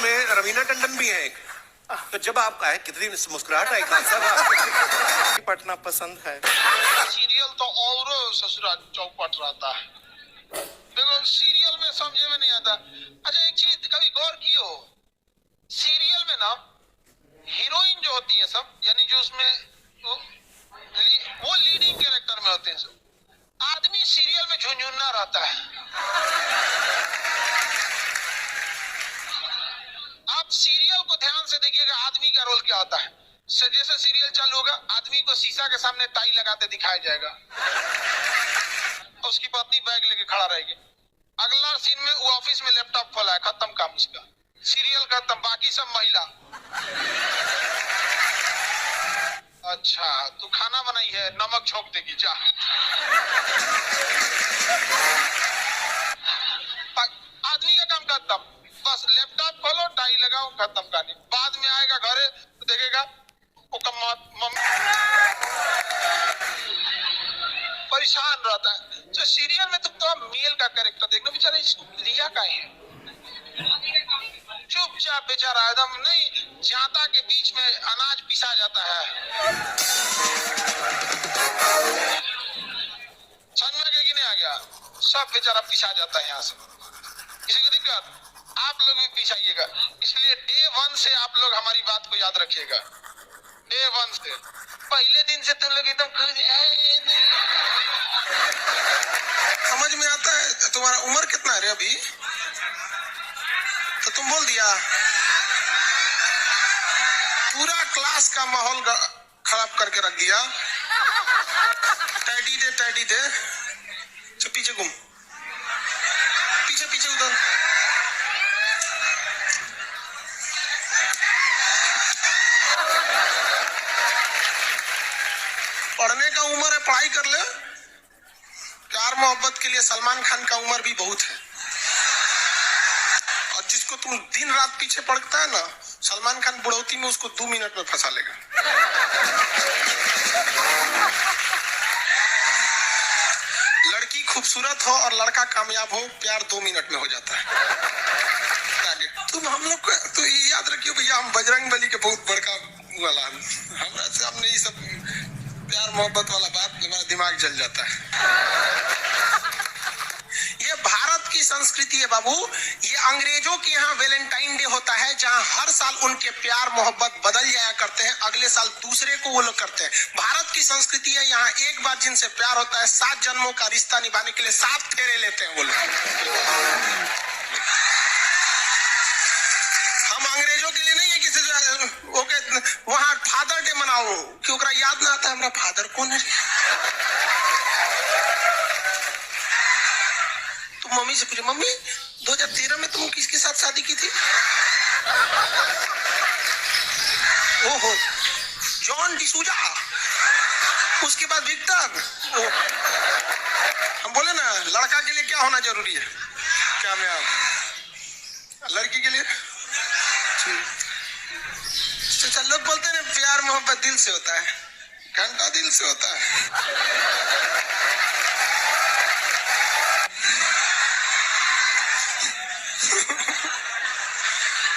में रवीना टंडन भी है एक। तो जब आप आए कितनी मुस्कुराहट आई खान साहब। पटना पसंद है। सीरियल तो और ससुरा चौपट रहता है। देखो सीरियल में समझे में नहीं आता। अच्छा एक चीज कभी गौर की हो, सीरियल में ना हीरोइन जो होती है सब, यानी जो उसमें वो लीडिंग कैरेक्टर में होते हैं सब, आदमी सीरियल में झुंझुन्ना रहता है। आप सीरियल को ध्यान से देखिएगा, आदमी का रोल क्या होता है। जैसे सीरियल चालू होगा, आदमी को शीशा के सामने टाई लगाते दिखाया जाएगा, उसकी पत्नी बैग लेके खड़ा रहेगी। अगला सीन में वो ऑफिस में लैपटॉप खोला है, खत्म काम उसका, सीरियल खत्म, बाकी सब महिला। अच्छा तू खाना बनाई है, नमक छोंक देगी जा। आदमी का काम खत्म, बस लैपटॉप खोलो, टाई लगाओ, खत्म कहानी। बाद में आएगा घरे तो देखेगा परेशान रहता है। तो सीरियल में तुम तो मेल का कैरेक्टर देखना, बेचारा इसको लिया का है, चुपचाप बेचारा एकदम नहीं, जाता के बीच में अनाज पिसा जाता है। समझ में कि नहीं आ गया, सब बेचारा पिसा जाता है यहाँ से। किसी को दिक्कत, आप लोग भी पिसाइएगा। इसलिए डे 1 से आप लोग हमारी बात को याद रखिएगा। डे 1 से पहले दिन से तुम लोग एकदम समझ में आता है। तुम्हारा उम्र कितना है रे अभी? तो तुम बोल दिया, पूरा क्लास का माहौल खराब करके रख दिया। टैडी दे तो पीछे घूम, पीछे उधर। पढ़ने का उम्र है, पढ़ाई कर ले। प्यार मोहब्बत के लिए सलमान खान का उम्र भी बहुत है। और जिसको तुम दिन रात पीछे पड़ता है ना, सलमान खान बुढ़ौती में उसको 2 मिनट में फंसा लेगा। लड़की खूबसूरत हो और लड़का कामयाब हो, प्यार 2 मिनट में हो जाता है। तुम हम लोग को तो ये याद रखियो भैया, हम बजरंग बली के बहुत बड़का वाला, हमारा से हमने ये सब प्यार मोहब्बत वाला बात, हमारा दिमाग जल जाता है। ये भारत की संस्कृति है बाबू। ये अंग्रेजों के यहाँ वैलेंटाइन डे होता है, जहाँ हर साल उनके प्यार मोहब्बत बदल जाया करते हैं, अगले साल दूसरे को वो लोग करते हैं। भारत की संस्कृति है, यहाँ एक बार जिनसे प्यार होता है, 7 जन्मों का रिश्ता निभाने के लिए 7 फेरे लेते हैं वो लोग। हम अंग्रेजों के लिए नहीं है किसी वहां फादर डे मनाओ, क्योंकि याद ना आता हमारा फादर कौन है। तुम मम्मी से पूछो, मम्मी 2013 में तुम किसके साथ शादी की थी? ओहो, जॉन डिसूजा, उसके बाद विक्टर। हम बोले ना, लड़का के लिए क्या होना जरूरी है, क्या मैं लड़की के लिए? तो लोग बोलते हैं प्यार मोहब्बत दिल से होता है, घंटा दिल से होता है।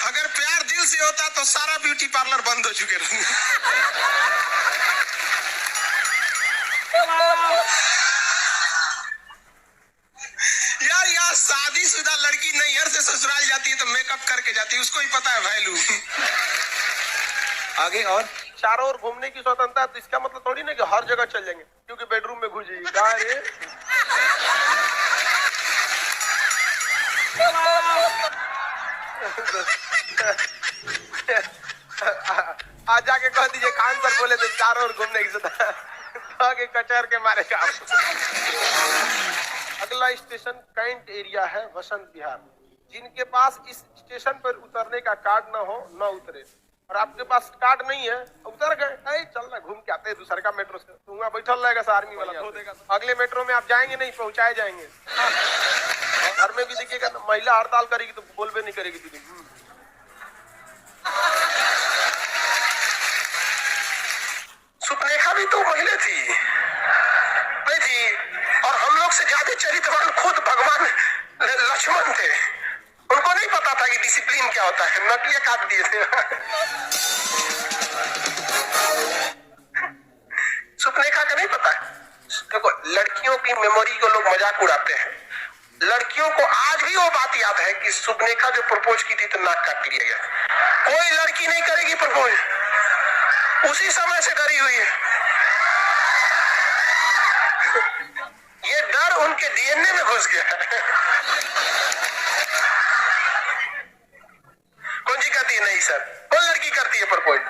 अगर प्यार दिल से होता तो सारा ब्यूटी पार्लर बंद हो चुके रहते। यार यहाँ शादीशुदा लड़की नैहर से ससुराल जाती है तो मेकअप करके जाती है, उसको ही पता है वैल्यू। आगे और चारों ओर घूमने की स्वतंत्रता, तो इसका मतलब थोड़ी ना कि हर जगह चल जाएंगे, क्योंकि बेडरूम में घुस जाएगी। कहाँ रे? आज जाके कह दीजिए खान सर बोले थे चारों ओर घूमने की स्वतंत्रता, कचहर के मारे काम। अगला स्टेशन कैंट एरिया है, वसंत विहार। जिनके पास इस स्टेशन पर उतरने का कार्ड ना हो, न उतरे। और आपके पास कार्ड नहीं है, उतर गए, चल ना घूम के आते हैं दूसरे का मेट्रो से, तो वहाँ बैठल रहेगा आर्मी वाला, धो देगा। अगले मेट्रो में आप जाएंगे नहीं, पहुंचाए जाएंगे। घर में भी देखिएगा, महिला हड़ताल करेगी तो बोलबे नहीं करेगी दीदी। सुपनेखा भी तो महिला थी, नहीं थी? और हम लोग से ज्यादा चरित्रवान खुद भगवान लक्ष्मण थे। उनको नहीं पता था कि डिसिप्लिन क्या होता है, न नटिया काट दिए थे। सुपनेखा का नहीं पता है? देखो, लड़कियों की मेमोरी को लोग मजाक उड़ाते हैं। लड़कियों को आज भी वो बात याद है कि सुपनेखा जो प्रपोज की थी तो नाक काट लिया गया। कोई लड़की नहीं करेगी प्रपोज, उसी समय से डरी हुई है। ये डर उनके डीएनए में घुस गया है। कौन सी करती है? नहीं सर, कौन लड़की करती है प्रपोज?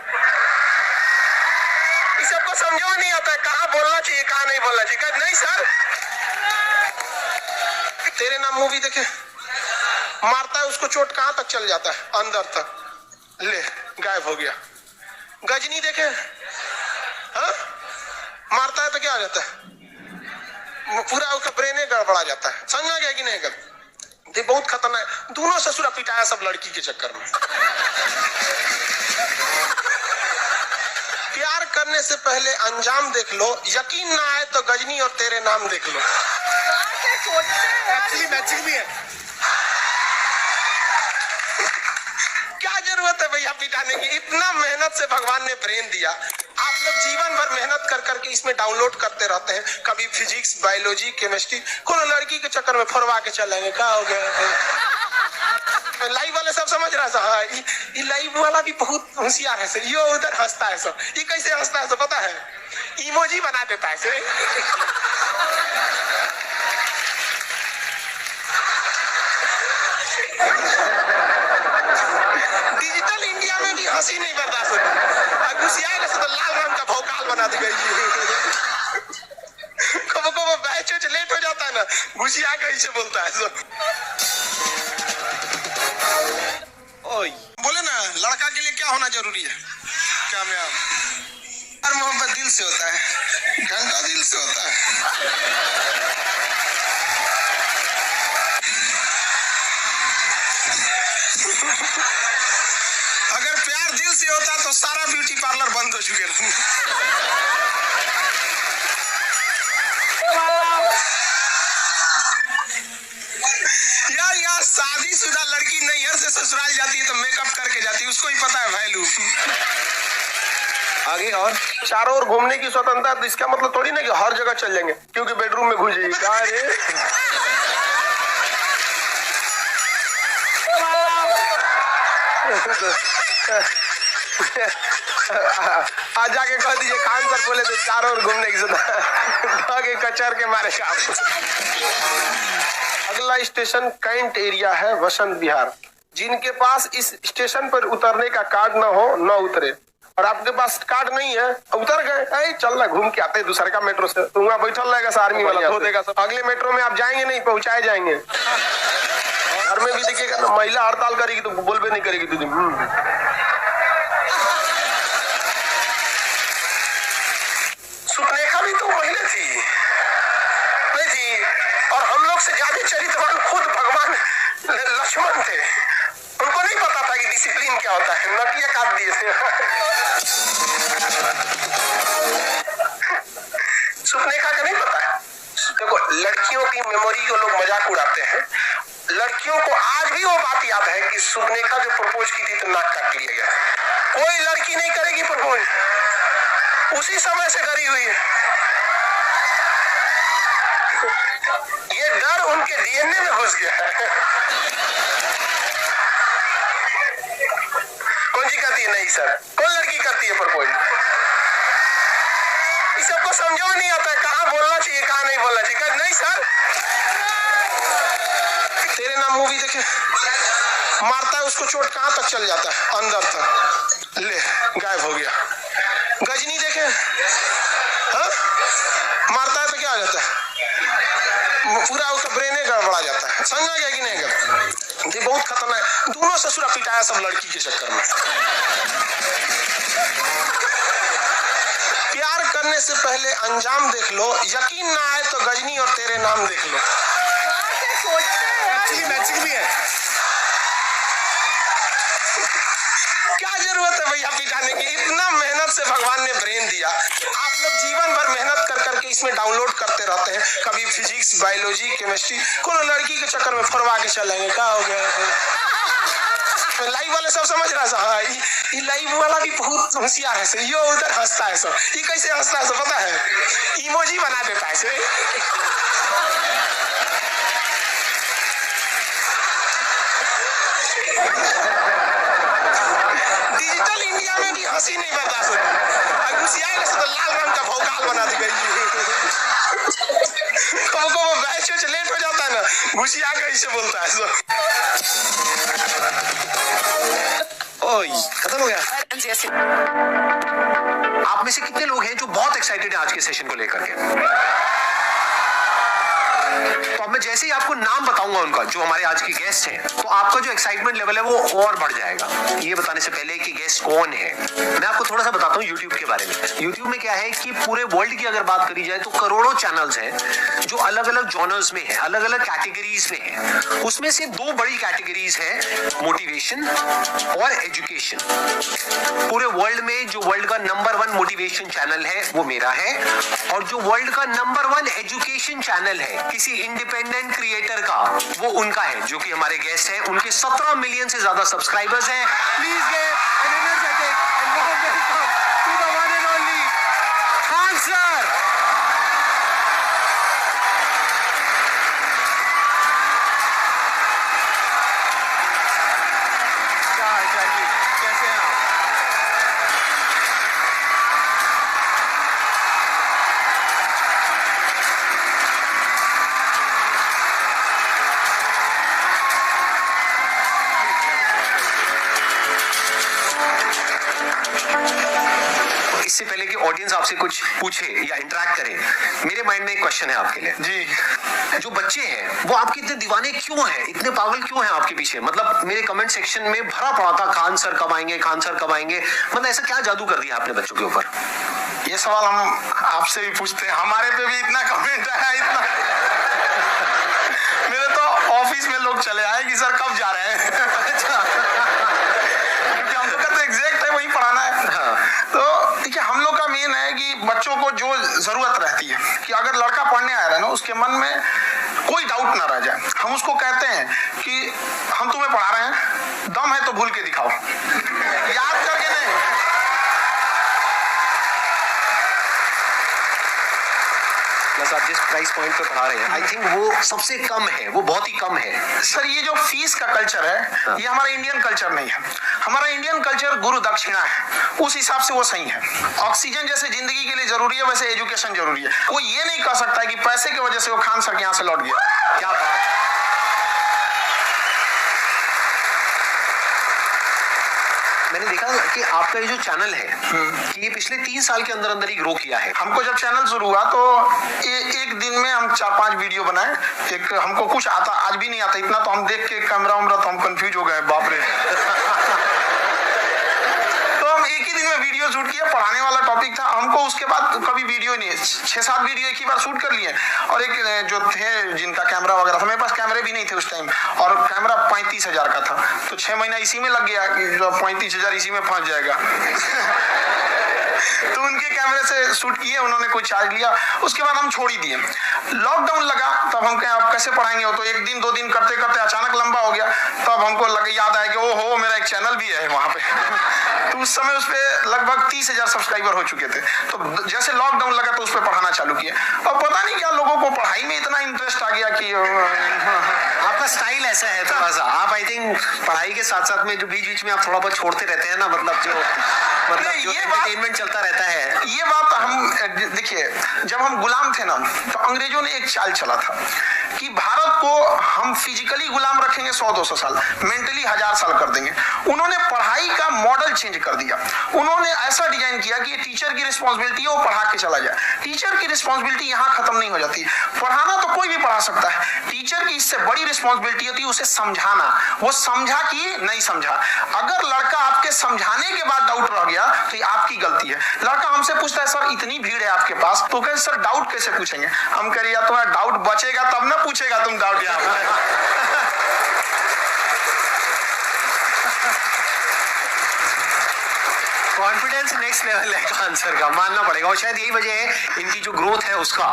इस सबको समझो नहीं आता है कहाँ बोलना चाहिए कहाँ नहीं बोलना चाहिए। नहीं सर, तेरे नाम मूवी देखे, मारता है उसको चोट कहां तक चल जाता है? अंदर तक, ले गायब हो गया। गजनी देखे, हाँ? मारता है तो क्या हो जाता है? पूरा उसका ब्रेन गड़बड़ा जाता है। समझा गया कि नहीं? कर ये बहुत खतरनाक। दोनों ससुरा पिटाया सब लड़की के चक्कर में। प्यार करने से पहले अंजाम देख लो, यकीन ना आए तो गजनी और तेरे नाम देख लो। एक्चुअली मैचिंग भी है। क्या जरूरत है भैया पिटाने की? इतना मेहनत से भगवान ने ब्रेन दिया। आप लोग जीवन भर मेहनत कर करके इसमें डाउनलोड करते रहते हैं, कभी फिजिक्स, बायोलॉजी, केमिस्ट्री। कोई लड़की के चक्कर में फरवा के चलेंगे, क्या हो गया? लाइव वाले सब समझ रहा है। हाँ, ये लाइव वाला भी बहुत होशियार है। ये उधर हंसता है सब। ये कैसे हंसता है सब पता है? इमोजी बना देता है से। डिजिटल इंडिया में भी हंसी नहीं बर्दाश्त होती। गुस्सियाएगा तो लाल रंग का भौकाल बना दी गई। कबो कबो बैच लेट हो जाता है ना, गुस्सिया कैसे बोलता है सब। ओए बोले ना, लड़का के लिए क्या होना जरूरी है? कामयाब। और मोहब्बत दिल से होता है, घंटा दिल से होता है। अगर प्यार दिल से होता तो सारा ब्यूटी पार्लर बंद हो चुके थे। यार शादीशुदा लड़की नैहर से ससुराल जाती है तो मेकअप करके जाती है, उसको ही पता है वैल्यू। आगे और चारों ओर घूमने की स्वतंत्रता, तो इसका मतलब थोड़ी ना कि हर जगह चल जाएंगे क्योंकि बेडरूम में घुस जाएगी। कहा रे आज जाके कह दीजिए खान सर बोले थे चारों ओर घूमने की स्वतंत्रता, कचर के मारे का। अगला स्टेशन कैंट एरिया है, वसंत विहार। जिनके पास इस स्टेशन पर उतरने का कार्ड ना हो न उतरे, और आपके पास कार्ड नहीं है, उतर गए, चल ना घूम के आते दूसरे का मेट्रो से, तो वहाँ बैठल रहेगा आर्मी वाला धो देगा सब। अगले मेट्रो में आप जाएंगे नहीं, पहुंचाए जाएंगे। घर में भी देखिएगा ना, महिला हड़ताल करेगी तो बोलबे नहीं करेगी तुझे। सुपनेखा भी तो महिला थी, नहीं थी? और हम लोग से ज्यादा चरित्रवान खुद भगवान लक्ष्मण थे। उनको नहीं पता था कि डिसिप्लिन क्या होता है, नटिया काट दिए थे। सुपनेखा का नहीं पता है? देखो, लड़कियों की मेमोरी को लोग मजाक उड़ाते हैं। लड़कियों को आज भी वो बात याद है कि सुपनेखा जो प्रपोज की थी तो नाक काट लिया गया। कोई लड़की नहीं करेगी प्रपोज, उसी समय से डरी हुई है। ये डर उनके डीएनए में घुस गया है। कौन सी करती है? नहीं सर, कौन लड़की करती है प्रपोज? इस सबको समझो नहीं आता है कहाँ बोलना चाहिए कहाँ नहीं बोलना चाहिए। नहीं सर, तेरे नाम मूवी देखे, मारता है उसको चोट कहां तक चल जाता है? अंदर तक, ले गायब हो गया। गजनी देखे, हाँ? मारता है तो क्या हो जाता है? पूरा उसका ब्रेन गड़बड़ा जाता है। समझा गया कि नहीं? कर ये बहुत खतरनाक। दोनों ससुरा पिटाया सब लड़की के चक्कर में। प्यार करने से पहले अंजाम देख लो, यकीन ना आए तो गजनी और तेरे नाम देख लो। एक्चुअली मैचिंग भी है। क्या जरूरत है भैया पिटाने की? इतना मेहनत से भगवान ने ब्रेन दिया। आप लोग जीवन भर मेहनत कर करके इसमें डाउनलोड करते रहते हैं, कभी फिजिक्स, बायोलॉजी, केमिस्ट्री। कोई लड़की के चक्कर में फरवा के चलेंगे, क्या हो गया? लाइव वाले सब समझ रहा है। हाँ, ये लाइव वाला भी बहुत होशियार है सर। यो उधर हंसता है सर। ये कैसे हंसता है सर पता है? इमोजी बना देता है सर। डिजिटल इंडिया में भी हंसी नहीं बर्दाश्त होती। घुसियाएगा तो लाल रंग का भौकाल बना दी गई। कबो बैच लेट हो जाता है ना, घुसिया के ऐसे बोलता है सर। ओए खत्म हो गया। आप में से कितने लोग हैं जो बहुत एक्साइटेड हैं आज के सेशन को लेकर के? तो अब मैं जैसे ही आपको नाम बताऊंगा उनका, जो हमारे आज के गेस्ट हैं, तो आपका जो एक्साइटमेंट लेवल है वो और बढ़ जाएगा। ये बताने से पहले कि गेस्ट कौन है, मैं आपको थोड़ा सा बताता हूँ यूट्यूब के बारे में। यूट्यूब में क्या है कि पूरे वर्ल्ड की अगर बात करी जाए तो करोड़ों चैनल्स हैं जो अलग अलग जॉनर्स में है, अलग अलग कैटेगरीज में है। उसमें से दो बड़ी कैटेगरीज है, मोटिवेशन और एजुकेशन। पूरे वर्ल्ड में जो वर्ल्ड का नंबर 1 मोटिवेशन चैनल है वो मेरा है, और जो वर्ल्ड का नंबर 1 एजुकेशन चैनल है किसी इंडिपेंडेंट क्रिएटर का, वो उनका है, जो कि हमारे गेस्ट हैं। उनके 17 मिलियन से ज्यादा सब्सक्राइबर्स हैं। Please get an energetic and warm welcome to the one and only Khan sir. कैसे हैं आप? इससे पहले कि ऑडियंस आपसे कुछ पूछे या इंटरेक्ट करे, मेरे माइंड में एक क्वेश्चन है आपके लिए। जी, जो बच्चे हैं वो आपके इतने दीवाने क्यों हैं, इतने पागल क्यों हैं आपके पीछे? मतलब मेरे कमेंट सेक्शन में भरा पड़ा था, खान सर कब आएंगे, खान सर कब आएंगे। मतलब ऐसा क्या जादू कर दिया आपने बच्चों के ऊपर? ये सवाल हम आपसे भी पूछते हैं। हमारे पे भी इतना कमेंट आया, इतना मेरे तो ऑफिस में लोग चले आए कि सर कब जा रहे हैं। अच्छा, क्योंकि हम लोग का तो एग्जैक्ट है, वही पढ़ाना है। हाँ। तो देखिए, हम लोग का मेन है कि बच्चों को जो जरूरत रहती है कि अगर लड़का पढ़ने आ रहा है ना, उसके मन में कोई डाउट ना रह जाए। हम उसको कहते हैं कि हम तुम्हें पढ़ा रहे हैं, दम है तो भूल के दिखाओ, याद करके नहीं। प्लस आप जिस प्राइस पॉइंट पे पढ़ा रहे हैं, आई थिंक वो सबसे कम है, वो बहुत ही कम है। सर, ये जो फीस का कल्चर है, ये हमारा इंडियन कल्चर नहीं है। हमारा इंडियन कल्चर गुरु दक्षिणा है, उस हिसाब से वो सही है। ऑक्सीजन जैसे जिंदगी के लिए जरूरी है, वैसे एजुकेशन जरूरी है। वो ये नहीं कह सकता है कि पैसे की वजह से वो खान सर के यहाँ से लौट गया। क्या बात। मैंने देखा कि आपका ये जो चैनल है कि ये पिछले 3 साल के अंदर अंदर ही ग्रो किया है। हमको जब चैनल शुरू हुआ तो एक दिन में हम 4-5 वीडियो बनाए। एक हमको कुछ आता, आज भी नहीं आता इतना, तो हम देख के कैमरा उमरा तो हम कंफ्यूज हो गए, बाप रे। तो हम एक ही दिन में वीडियो शूट किया, पढ़ाने वाला टॉपिक था हमको। उसके बाद कभी वीडियो नहीं, 6-7 वीडियो एक ही बार शूट कर लिए। और एक जो थे जिनका कैमरा वगैरह था, मेरे पास कैमरे भी नहीं थे उस टाइम, और कैमरा 35,000 का था, तो 6 महीना इसी में लग गया कि 35,000 इसी में फंस जाएगा। तो उनके कैमरे से शूट किए, उन्होंने कोई चार्ज लिया, उसके बाद हम छोड़ ही दिए। लॉकडाउन लगा, तब हम कहें अब कैसे पढ़ाएंगे। वो तो 1 दिन 2 दिन करते करते अचानक लंबा हो गया। तब हमको याद आया कि ओहो, मेरा एक चैनल भी है वहां पे। तो उस समय उस पे लगभग 30,000 सब्सक्राइबर हो चुके थे। तो जैसे लॉकडाउन लगा तो उस पर पढ़ाना चालू किया, और पता नहीं क्या लोगों को पढ़ाई में इतना इंटरेस्ट आ गया कि आपका स्टाइल ऐसा है थोड़ा सा। आप आई थिंक पढ़ाई के साथ साथ में जो बीच बीच में आप थोड़ा बहुत छोड़ते रहते हैं ना, मतलब जो एंटरटेनमेंट चलता रहता है। ये बात हम देखिए, जब हम गुलाम थे ना, तो अंग्रेजों ने एक चाल चला था कि भारत को हम फिजिकली गुलाम रखेंगे 100-200 साल, मेंटली 1000 साल कर देंगे। उन्होंने पढ़ाई का मॉडल चेंज कर दिया। उन्होंने ऐसा डिजाइन किया कि टीचर की रिस्पॉन्सिबिलिटी है वो पढ़ा के चला जाए। टीचर की रिस्पॉन्सिबिलिटी यहाँ खत्म नहीं हो जाती। पढ़ाना तो कोई भी पढ़ा सकता है, टीचर की इससे बड़ी रिस्पॉन्सिबिलिटी होती है उसे समझाना। वो समझा कि नहीं समझा। अगर लड़का आपके समझाने के बाद डाउट रह गया तो ये आपकी गलती है। लड़का हमसे पूछता है, सर इतनी भीड़ है आपके पास, तो कहे सर डाउट कैसे पूछेंगे? हम कह रहे यार तुम्हारा डाउट बचेगा तब ना पूछेगा तुम डाउट यहाँ कॉन्फिडेंस नेक्स्ट लेवल है आंसर का, मानना पड़ेगा। और शायद यही वजह है इनकी जो ग्रोथ है उसका।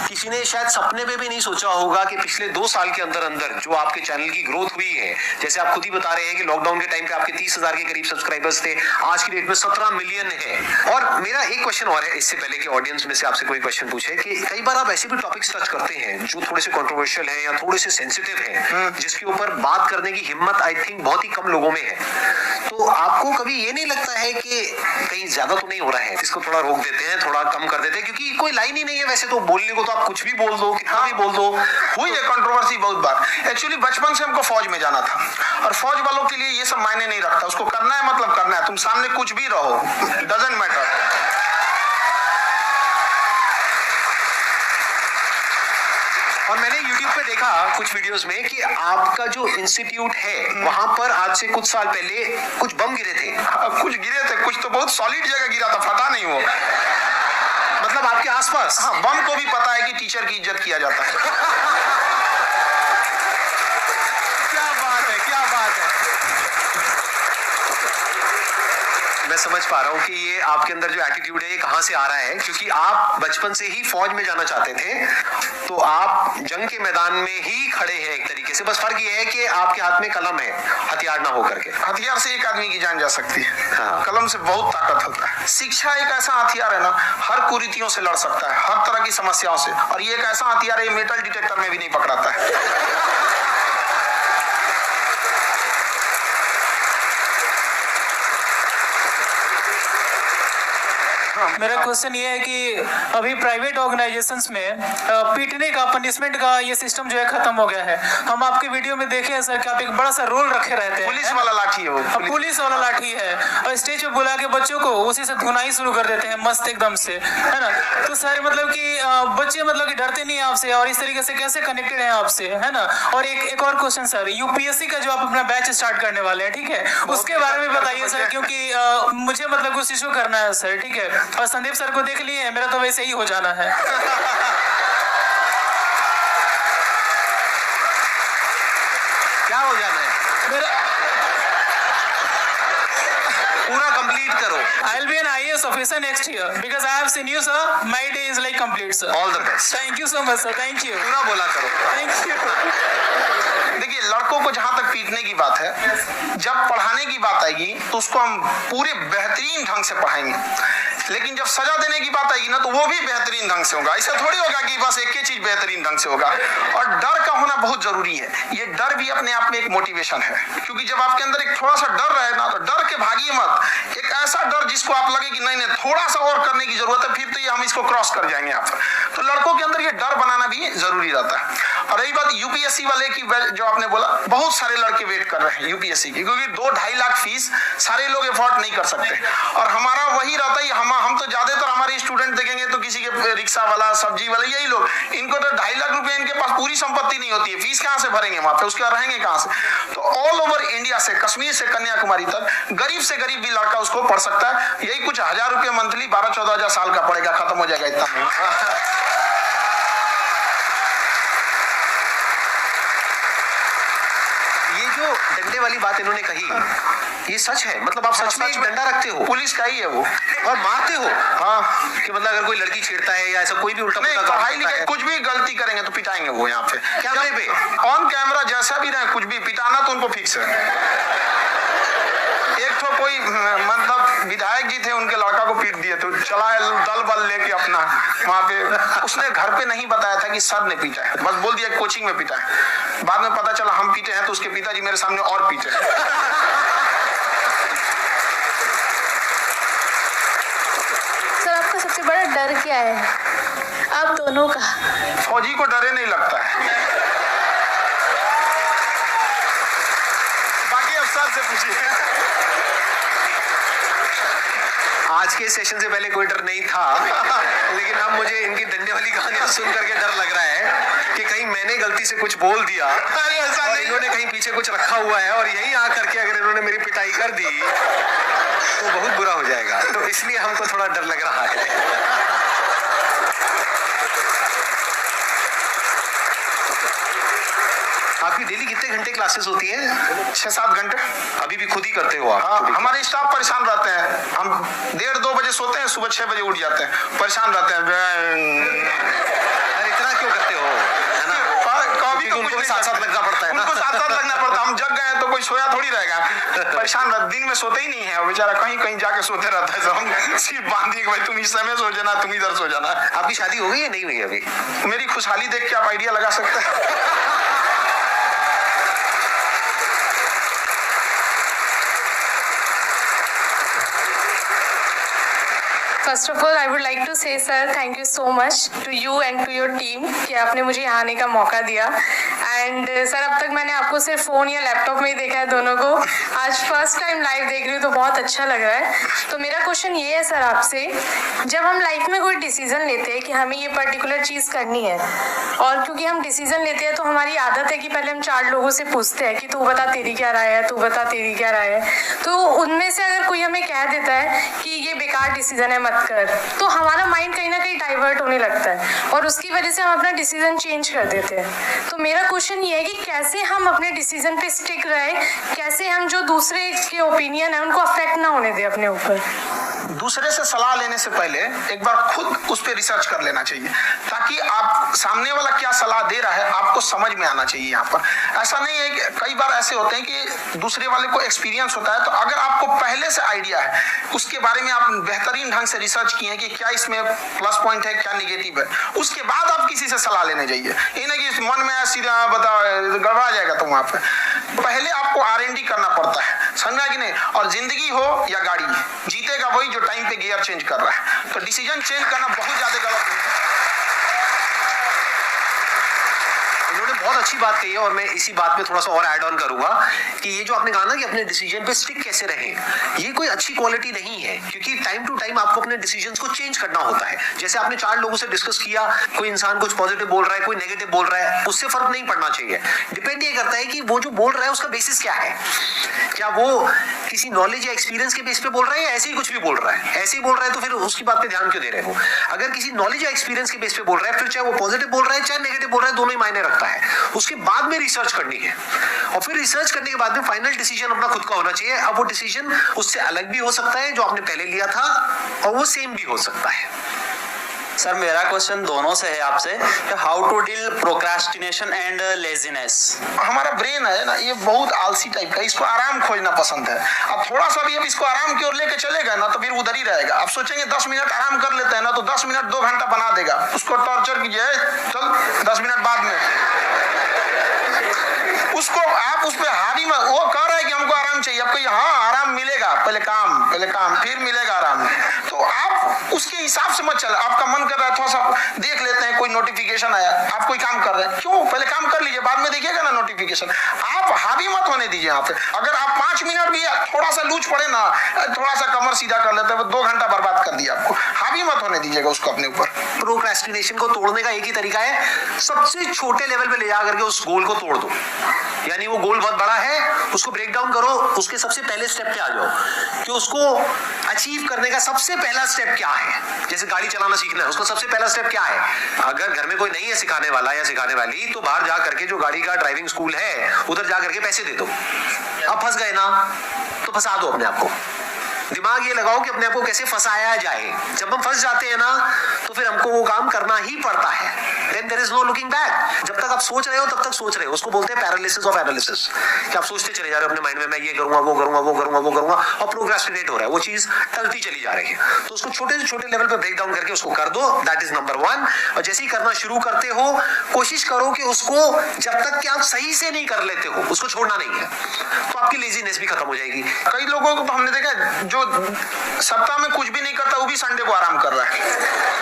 किसी ने शायद सपने में भी नहीं सोचा होगा कि पिछले 2 साल के अंदर अंदर जो आपके चैनल की ग्रोथ हुई है, जैसे आप खुद ही बता रहे हैं कि लॉकडाउन के टाइम पे आपके 30,000 के करीब सब्सक्राइबर्स थे, आज की डेट में 17 मिलियन है। और मेरा एक क्वेश्चन और है, इससे पहले कि ऑडियंस में से आपसे कोई क्वेश्चन पूछे, कि कई बार आप ऐसे भी टॉपिक्स टच करते हैं जो थोड़े से कंट्रोवर्शियल है या थोड़े से सेंसिटिव है, जिसके ऊपर बात करने की हिम्मत आई थिंक बहुत ही कम लोगों में है। तो आपको कभी ये नहीं लगता है कि कहीं ज्यादा तो नहीं हो रहा है, इसको थोड़ा रोक देते हैं, थोड़ा कम कर देते हैं, क्योंकि कोई लाइन ही नहीं है वैसे तो बोलने को, तो आप कुछ भी बोल दो, कितना भी बोल दो। हुई है कंट्रोवर्सी बहुत बार। एक्चुअली बचपन से हमको फौज में जाना था, और फौज वालों के लिए ये सब मायने नहीं रखता, उसको करना है मतलब करना है, तुम सामने कुछ भी रहो, डजंट मैटर। और मैंने YouTube पे देखा कुछ वीडियोस में कि आपका जो इंस्टीट्यूट है वहां पर आज से कुछ साल पहले कुछ बम गिरे थे। कुछ गिरे थे, कुछ तो बहुत सॉलिड जगह गिरा था, फटा नहीं वो। मतलब आपके आसपास? हाँ, बम को भी पता है कि टीचर की इज्जत किया जाता है। क्या बात है, क्या बात है। मैं समझ पा रहा हूँ कि ये आपके अंदर जो एटीट्यूड है ये कहाँ से आ रहा है, क्योंकि आप बचपन से ही फौज में जाना चाहते थे, तो आप जंग के मैदान में ही खड़े हैं एक तरीके से। बस फर्क ये है कि आपके हाथ में कलम है, हथियार ना होकर के। हथियार से एक आदमी की जान जा सकती है, हाँ। कलम से बहुत ताकत होता है। शिक्षा एक ऐसा हथियार है ना, हर कुरीतियों से लड़ सकता है, हर तरह की समस्याओं से। और ये एक ऐसा हथियार है, मेटल डिटेक्टर में भी नहीं पकड़ाता है। मेरा क्वेश्चन ये है कि अभी प्राइवेट ऑर्गेनाइजेशंस में पीटने का, पनिशमेंट का ये सिस्टम जो है खत्म हो गया है। हम आपके वीडियो में देखे हैं सर कि आप एक बड़ा सा रोल रखे रहते हैं, पुलिस वाला लाठी है वो, पुलिस वाला लाठी है, और स्टेज पे बुला के बच्चों को उसी से धुनाई शुरू कर देते हैं मस्त एकदम से, है ना। तो सर मतलब कि बच्चे मतलब कि डरते नहीं है आपसे, और इस तरीके से कैसे कनेक्टेड है आपसे, है ना। और एक और क्वेश्चन सर, यूपीएससी का जो आप अपना बैच स्टार्ट करने वाले हैं, ठीक है, उसके बारे में बताइए सर, क्योंकि मुझे मतलब कुछ इशू करना है सर, ठीक है। और संदीप सर को देख लिए, मेरा तो वैसे ही हो जाना है। क्या हो जाना है? मेरा पूरा कंप्लीट करो। I'll be an IAS officer next year because I have seen you, sir. My day is like complete, sir. All the best. Thank you so much, sir. Thank you. पूरा बोला करो। Thank you. देखिए, लड़कों को जहां तक पीटने की बात है, जब पढ़ाने की बात आएगी तो उसको हम पूरे बेहतरीन ढंग से पढ़ाएंगे, लेकिन जब सजा देने की बात आएगी ना, तो वो भी बेहतरीन ढंग से होगा। ऐसा थोड़ी होगा कि बस एक ही चीज बेहतरीन ढंग से होगा। और डर का होना बहुत जरूरी है। ये डर भी अपने आप में एक मोटिवेशन है, क्योंकि जब आपके अंदर एक थोड़ा सा डर रहे ना, तो डर के भागिए मत। एक ऐसा डर जिसको आप लगे कि नहीं नहीं थोड़ा सा और करने की जरूरत है, फिर तो ये हम इसको क्रॉस कर जाएंगे यहाँ पर। तो लड़कों के अंदर ये डर बनाना भी जरूरी रहता है। और रही बात यूपीएससी वाले की, जो आपने बोला, बहुत सारे लड़के वेट कर रहे हैं यूपीएससी की, क्योंकि 2-2.5 लाख फीस सारे लोग एफोर्ड नहीं कर सकते। और हमारा वही रहता है, हम तो ज्यादातर हमारे स्टूडेंट देखेंगे तो किसी के रिक्शा वाला, सब्जी वाला, यही लोग, इनको तो 2.5 लाख रुपए इनके पास पूरी संपत्ति नहीं होती है, फीस कहाँ से भरेंगे वहां पे, उसके बाद रहेंगे कहाँ से। तो ऑल ओवर इंडिया से, कश्मीर से कन्याकुमारी तक, गरीब से गरीब भी लड़का उसको पढ़ सकता है। यही कुछ 1000 रुपये मंथली, 12-14 हजार साल का पड़ेगा, खत्म हो जाएगा इतना में। ये जो डंडे वाली बात इन्होंने कही, ये सच है? मतलब आप सच में एक डंडा रखते हो? पुलिस का ही है वो, और मारते हो? हाँ। कि मतलब अगर कोई लड़की छेड़ता है या ऐसा कोई भी उल्टा नहीं, पुल्टा काम पढ़ाई करता लिखाई है, कुछ भी गलती करेंगे तो पिटाएंगे वो यहाँ पे, कैमरे पे, ऑन कैमरा, जैसा भी रहे, कुछ भी पिटाना तो उनको फिक्स है। एक तो कोई मतलब विधायक जी थे, उनके लड़का को पीट दिए, तो चला है दल बल लेके अपना वहां पे। उसने घर पे नहीं बताया था कि सर ने पीटा है, बस बोल दिया कोचिंग में पीटा है। बाद में पता चला हम पीटे हैं, तो उसके पिताजी मेरे सामने और पीटे। सर आपका सबसे बड़ा डर क्या है, आप दोनों का? फौजी को डरे नहीं लगता है, बाकी अफसर से पूछिए। आज के सेशन से पहले कोई डर नहीं था, लेकिन अब मुझे इनकी डंडे वाली कहानियां सुन करके डर लग रहा है कि कहीं मैंने गलती से कुछ बोल दिया और इन्होंने कहीं पीछे कुछ रखा हुआ है, और यही आकर के अगर इन्होंने मेरी पिटाई कर दी तो बहुत बुरा हो जाएगा। तो इसलिए हमको थोड़ा डर लग रहा है। आपकी डेली कितने घंटे क्लासेस होती हैं? 6-7 घंटे। अभी भी खुद ही करते हो आप? हाँ, हमारे स्टाफ परेशान रहते हैं। हम 1:30-2 बजे सोते हैं, सुबह 6 बजे उठ जाते हैं, परेशान रहते हैं। अरे इतना क्यों करते हो, है ना? कभी तो उनको भी साथ साथ लगना पड़ता है ना? उनको साथ साथ लगना पड़ता है। हम जग गए तो कोई सोया थोड़ी रहेगा, परेशान रहता, दिन में सोते ही नहीं है, बेचारा कहीं कहीं जाके सोते रहता है। सब हम सिर्फ बांध दिए कि भाई तुम इस समय सो जाना, तुम इधर सो जाना। आपकी शादी हो गई या नहीं हुई अभी? मेरी खुशहाली देख के आप आइडिया लगा सकते हैं। First of all I would like to say sir thank you so much to you and to your team कि आपने मुझे यहाँ आने का मौका दिया। एंड सर अब तक मैंने आपको सिर्फ फ़ोन या लैपटॉप में ही देखा है दोनों को, आज फर्स्ट टाइम लाइव देख रही हूँ तो बहुत अच्छा लग रहा है। तो मेरा क्वेश्चन ये है सर आपसे, जब हम लाइफ में कोई डिसीजन लेते हैं कि हमें ये पर्टिकुलर चीज़ करनी है, और क्योंकि हम डिसीजन लेते हैं तो हमारी आदत है कि पहले हम 4 लोगों से पूछते हैं कि तू बता तेरी क्या राय है, तू बता तेरी क्या राय है। तो उनमें से अगर कोई हमें कह देता है कि ये बेकार डिसीजन है मत कर, तो हमारा माइंड कहीं ना कहीं डाइवर्ट होने लगता है और उसकी वजह से हम अपना डिसीजन चेंज कर देते हैं। तो मेरा क्वेश्चन ये है कि कैसे हम अपने डिसीजन पे स्टिक रहे, कैसे हम जो दूसरे के ओपिनियन है उनको अफेक्ट ना होने दें अपने ऊपर। दूसरे से सलाह लेने से पहले एक बार खुद उस पर रिसर्च कर लेना चाहिए, ताकि आप सामने वाला क्या सलाह दे रहा है आपको समझ में आना चाहिए। यहाँ पर ऐसा नहीं है कि कई बार ऐसे होते हैं कि दूसरे वाले को एक्सपीरियंस होता है, तो अगर आपको पहले से आइडिया है, उसके बारे में आप बेहतरीन ढंग से रिसर्च किए हैं कि क्या इसमें प्लस पॉइंट है, क्या निगेटिव है, उसके बाद आप किसी से सलाह लेने जाइए। ये नहीं कि मन में सीधा बताओ गड़बड़ा जाएगा। तो वहां पर पहले आपको R&D करना पड़ता है, समझा कि नहीं। और जिंदगी हो या गाड़ी, जीतेगा वही जो टाइम पे गियर चेंज कर रहा है। तो डिसीजन चेंज करना बहुत ज्यादा गलत नहीं है। उन्होंने बहुत अच्छी बात कही है और मैं इसी बात पे थोड़ा सा और ऐड ऑन करूंगा कि ये जो आपने कहा ना कि अपने डिसीजन पे स्टिक कैसे रहें, ये कोई अच्छी क्वालिटी नहीं है, क्योंकि टाइम टू टाइम आपको अपने डिसीजंस को चेंज करना होता है। जैसे आपने 4 लोगों से डिस्कस किया, कोई इंसान कुछ पॉजिटिव बोल रहा है, कोई नेगेटिव बोल रहा है, उससे फर्क नहीं पड़ना चाहिए। डिपेंड ये करता है कि वो जो बोल रहा है उसका बेसिस क्या है। क्या वो किसी नॉलेज या एक्सपीरियंस के बेस पे बोल रहा है या ऐसे ही कुछ भी बोल रहा है? ऐसे ही बोल रहा है तो फिर उसकी बात पे ध्यान क्यों दे रहे हो? अगर किसी नॉलेज या एक्सपीरियंस के बेस पे बोल रहा है, फिर चाहे वो पॉजिटिव बोल रहा है चाहे नेगेटिव बोल रहा है, दोनों ही मायने रखता है। उसके बाद में रिसर्च करनी है और फिर रिसर्च करने के बाद में फाइनल डिसीजन अपना खुद का होना चाहिए। अब वो डिसीजन उससे अलग भी हो सकता है जो आपने पहले लिया था, और वो सेम भी हो सकता है। सर मेरा क्वेश्चन दोनों से है आपसे, how to deal procrastination and laziness. हमारा ब्रेन है ना, ये बहुत आलसी टाइप का, इसको आराम खोजना पसंद है। अब थोड़ा सा भी अब इसको आराम की ओर लेके चलेगा ना तो फिर उधर ही रहेगा। आप सोचेंगे 10 मिनट आराम कर लेते हैं ना, तो 10 मिनट 2 घंटा बना देगा। उसको टॉर्चर कीजिए, चल 10 मिनट बाद में, उसको आप उस पर हावी में, वो कह रहा है कि हमको आराम चाहिए, आपको हाँ आराम मिलेगा, पहले काम फिर मिलेगा आराम। तो आप उसके हिसाब से मत चल। आपका मन कर रहा है थोड़ा सा देख लेते हैं, कोई नोटिफिकेशन आया, आप कोई काम कर रहे हैं, क्यों पहले काम कर लीजिए, बाद में देखिएगा ना नोटिफिकेशन। आप हावी मत होने दीजिए यहाँ पे। अगर आप 5 मिनट भी थोड़ा सा लूज पड़े ना, थोड़ा सा कमर सीधा कर लेते हैं, 2 घंटा बर्बाद कर दिया आपको। हावी मत होने दीजिएगा उसको अपने ऊपर। प्रोक्रेस्टिनेशन को तोड़ने का एक ही तरीका है, सबसे छोटे लेवल पे ले जा करके उस गोल को तोड़ दो। यानी वो गोल बहुत बड़ा है, उसको ब्रेक डाउन करो, उसके सबसे पहले स्टेप पे आ जाओ कि उसको अचीव करने का सबसे पहला स्टेप क्या है। जैसे गाड़ी चलाना सीखना है, उसका सबसे पहला स्टेप क्या है। अगर घर में कोई नहीं है सिखाने वाला या सिखाने वाली, तो बाहर जा करके जो गाड़ी का ड्राइविंग स्कूल है उधर जा करके पैसे दे दो। अब फंस गए ना तो फंसा दो अपने आप को। दिमाग ये लगाओ कि अपने आप को कैसे फंसाया जाए। जब हम फंस जाते हैं ना तो फिर हमको वो काम करना ही पड़ता है। Then there is no looking back। जब तक आप सोच रहे हो तब तक सोच रहे हो, उसको बोलते हैं पैरालिसिस ऑफ एनालिसिस, कि आप सोचते चले जा रहे हो अपने माइंड में, मैं ये करूंगा वो करूंगा वो करूंगा वो करूंगा, और प्रोक्रेस्टिनेट हो रहा है, वो चीज टलती चली जा रही है। तो उसको छोटे से छोटे लेवल पे ब्रेक डाउन करके उसको कर दो, दैट इज नंबर 1। और जैसे ही करना शुरू करते हो, कोशिश करो कि उसको जब तक कि आप सही से नहीं कर लेते हो उसको छोड़ना नहीं है, तो आपकी लेजीनेस भी खत्म हो जाएगी। कई लोगों को तो हमने देखा जो सप्ताह में कुछ भी नहीं करता, वो भी संडे को आराम कर रहा है।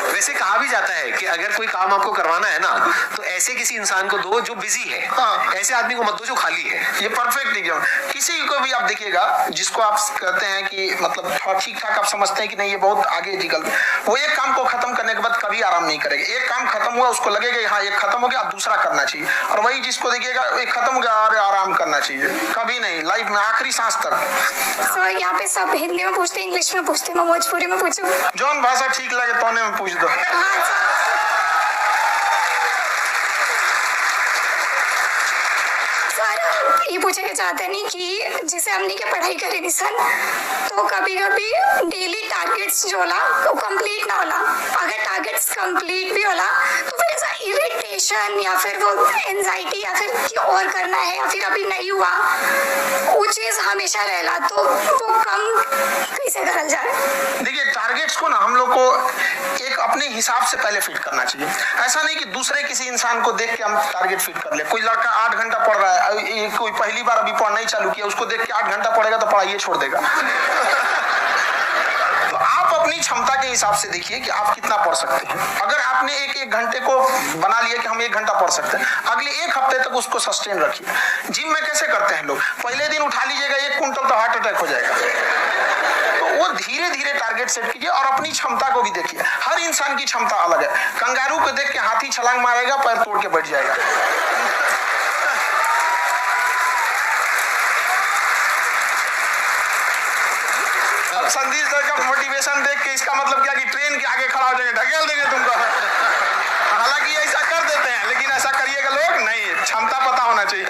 वैसे कहा भी जाता है कि अगर कोई काम आपको करवाना है ना, तो ऐसे किसी इंसान को दो जो बिजी है। हाँ। ऐसे आदमी को मत दो जो खाली है। ये परफेक्ट एग्जाम। किसी को भी आप देखिएगा जिसको आप कहते हैं कि मतलब थोड़ा ठीक ठाक आप समझते हैं कि नहीं ये बहुत आगे निकल, वो एक काम को खत्म करने के बाद कभी आराम नहीं करेगा। एक काम खत्म हुआ उसको लगेगा हाँ एक खत्म हो गया, अब दूसरा करना चाहिए। और वही जिसको देखिएगा एक खत्म हो गया अरे आराम करना चाहिए, कभी नहीं, लाइफ में आखिरी सांस तक। सर यहाँ पे सब हिंदी में पूछते, इंग्लिश में पूछते, मैं भोजपुरी में पूछूं? जौन भाषा ठीक लगे तोने में पूछ दो। सर ये पूछना चाहते नहीं कि जैसे हमने क्या पढ़ाई करी नहीं सर, तो कभी कभी डेली टारगेट्स जो होला वो कंप्लीट ना होला। अगर टारगेट्स कंप्लीट भी होला तो फिर ऐसा इरिटेशन या फिर वो एंजाइटी या फिर कि और करना है या फिर अभी नहीं हुआ वो चीज हमेशा रहेला, तो वो कम कैसे करल जाए? देखिए टारगेट्स को ना हम लोग को एक अपने हिसाब से पहले फिट करना चाहिए। ऐसा नहीं कि दूसरे किसी इंसान को देख के हम टारगेट फिट कर ले। कोई लड़का 8 घंटा पढ़ रहा है, कोई पहली बार अभी पढ़ना ही चालू किया, उसको देख के 8 घंटा पढ़ेगा तो पढ़ाई छोड़ देगा। तो आप अपनी क्षमता के हिसाब से देखिए कि आप कितना पढ़ सकते हैं। अगर आपने एक घंटे को बना लिया कि हम 1 घंटा पढ़ सकते हैं, अगले 1 हफ्ते तक उसको सस्टेन रखिए। जिम में कैसे करते हैं लोग, पहले दिन उठा लीजिएगा 1 कुंटल तो हार्ट अटैक हो जाएगा। तो वो धीरे धीरे टारगेट सेट कीजिए और अपनी क्षमता को भी देखिए। हर इंसान की क्षमता अलग है। कंगारू को देख के हाथी छलांग मारेगा, पैर तोड़ के बैठ जाएगा। संदीप सर का मोटिवेशन देख के इसका मतलब क्या कि ट्रेन के आगे खड़ा हो जाएंगे, ढकेल देंगे तुमको। हालांकि ऐसा कर देते हैं, लेकिन ऐसा करिएगा लोग नहीं, क्षमता पता होना चाहिए।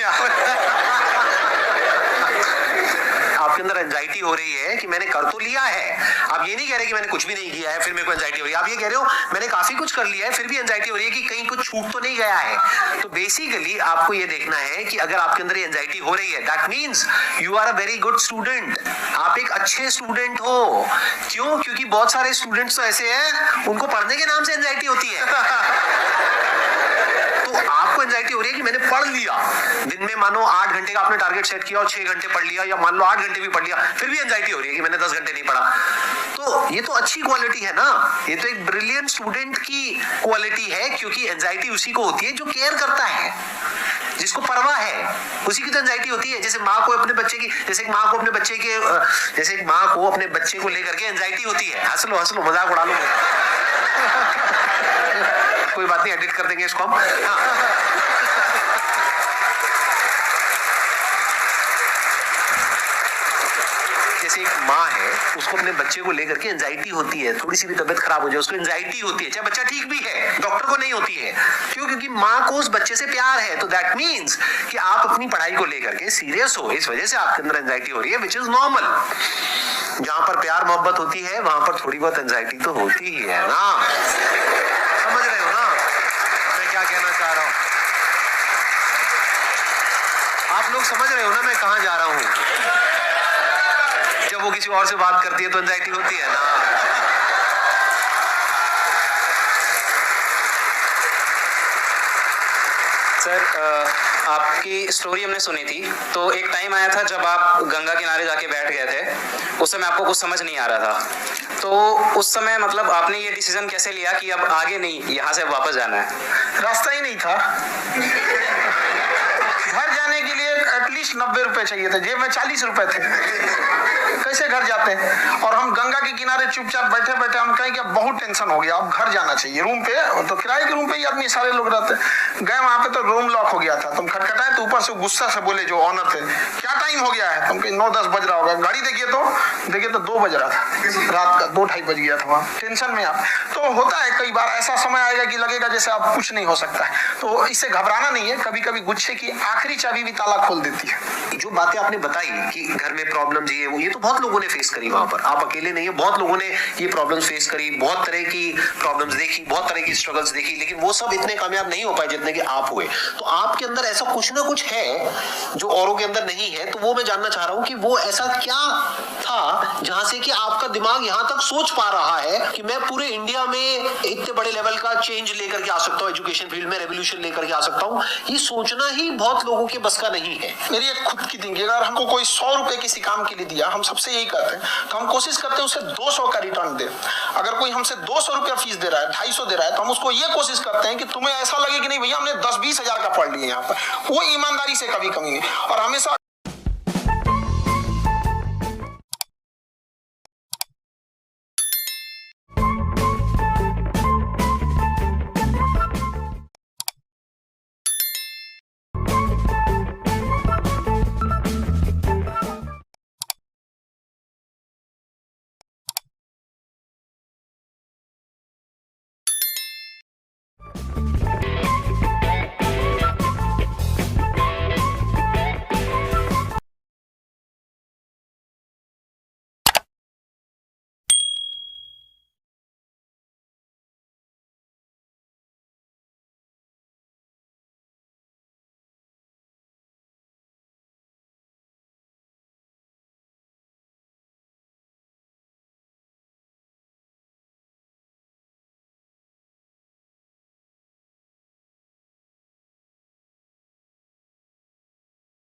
आपके अंदर एंजाइटी हो रही है कि मैंने कर तो लिया है। आप ये नहीं कह रहे कि मैंने कुछ भी नहीं किया है फिर मेरे को एंजाइटी हो रही है। आप ये कह रहे हो मैंने काफी कुछ कर लिया है फिर भी एंजाइटी हो रही है कि कहीं कुछ छूट तो नहीं गया है। तो बेसिकली आपको ये देखना है कि अगर आपके अंदर एंजाइटी हो रही है that means you are a very good student. आप एक अच्छे स्टूडेंट हो। क्यों? क्योंकि बहुत सारे स्टूडेंट्स तो ऐसे हैं उनको पढ़ने के नाम से एंजाइटी होती है। तो आपको एंजाइटी हो रही है कि मैंने पढ़ लिया, दिन में मानो 8 घंटे का आपने टारगेट सेट किया और 6 घंटे पढ़ लिया, या मान लो 8 घंटे भी पढ़ लिया, फिर भी एंजाइटी हो रही है कि मैंने 10 घंटे नहीं पढ़ा। तो ये तो अच्छी क्वालिटी है ना, ये तो एक ब्रिलियंट स्टूडेंट की क्वालिटी है। क्योंकि एंजाइटी उसी को होती है जो केयर करता है, जिसको परवाह है, उसी की तो एंजाइटी होती है। जैसे माँ को अपने बच्चे की, जैसे एक माँ को अपने बच्चे को लेकर के एंजाइटी होती है। हंस लो मजाक उड़ा लो। कोई बात नहीं, एडिट कर देंगे इसको हम। जैसे एक माँ है, उसको अपने बच्चे को लेकर के एंजाइटी होती है, थोड़ी सी भी तबियत खराब हो जाए उसको एंजाइटी होती है, चाहे बच्चा ठीक भी है, डॉक्टर को नहीं होती है। क्यों? क्योंकि माँ को उस बच्चे से प्यार है। तो दैट मीन्स कि आप अपनी पढ़ाई को लेकर के सीरियस हो, इस वजह से आपके अंदर एंजाइटी हो रही है, विच इज नॉर्मल। जहां पर प्यार मोहब्बत होती है वहां पर थोड़ी बहुत एंजाइटी तो होती ही है ना। समझ रहे हो ना मैं क्या कहना चाह रहा हूं? आप लोग समझ रहे हो ना मैं कहां जा रहा हूं? जब वो किसी और से बात करती है तो एंजाइटी होती है ना। सर आपकी स्टोरी हमने सुनी थी, तो एक टाइम आया था जब आप गंगा किनारे जाके बैठ गए थे, उस समय आपको कुछ समझ नहीं आ रहा था। तो उस समय मतलब आपने ये डिसीजन कैसे लिया कि अब आगे नहीं, यहाँ से वापस जाना है? रास्ता ही नहीं था। घर जाने के लिए एटलीस्ट 90 रुपए चाहिए थे, जेब में 40 रुपए थे। कैसे घर जाते हैं? और हम गंगा के किनारे चुपचाप बैठे बैठे हम कहें कि अब बहुत टेंशन हो गया, अब घर जाना चाहिए। रूम पे तो किराए के रूम पे ही आदमी सारे लोग रहते। गए वहां पे तो रूम लॉक हो गया था। तुम खटखटाए तो ऊपर से गुस्सा से बोले जो ऑनर थे, क्या टाइम हो गया है? तुम 9-10 बज रहा होगा। गाड़ी देखिए तो 2 बज रहा था, रात का 2-2:30 बज गया था। वहाँ टेंशन में आप तो होता है। कई बार ऐसा समय आएगा कि लगेगा जैसे अब कुछ नहीं हो सकता है। तो इससे घबराना नहीं है। कभी कभी गुच्छे की आखिरी चाबी भी ताला खोल देती है। जो बातें आपने बताई कि घर में प्रॉब्लम ये तो बहुत लोगों ने फेस करी वहां पर। आप अकेले नहीं है, बहुत लोगों ने ये प्रॉब्लम्स फेस करी, बहुत तरह की प्रॉब्लम्स देखी, बहुत तरह की स्ट्रगल्स देखी, लेकिन वो सब इतने कामयाब नहीं हो पाए जितने कि आप हुए। तो आपके अंदर ऐसा कुछ ना कुछ है जो औरों के अंदर नहीं है। तो वो मैं जानना चाह रहा हूं कि वो ऐसा क्या था जहां से कि आपका दिमाग यहां तक सोच पा रहा है कि मैं पूरे इंडिया में इतने बड़े लेवल का चेंज लेकर के आ सकता हूं, एजुकेशन फील्ड में रेवोल्यूशन लेकर के आ सकता हूं। ये सोचना ही बहुत लोगों के बस का नहीं है। मेरी एक खुद की थिंकिंग, अगर हमको कोई 100 रुपए किसी काम के लिए दिया, हम सबसे यही करते हैं तो हम कोशिश करते हैं उसे 200 का रिटर्न दे। अगर कोई हमसे 200 रुपया फीस दे रहा है, 250 दे रहा है, तो हम उसको ये कोशिश करते हैं कि तुम्हें ऐसा लगे कि नहीं भैया हमने 10-20 हजार का पढ़ लिया यहाँ पर, वो ईमानदारी से कभी कमी नहीं। और हमेशा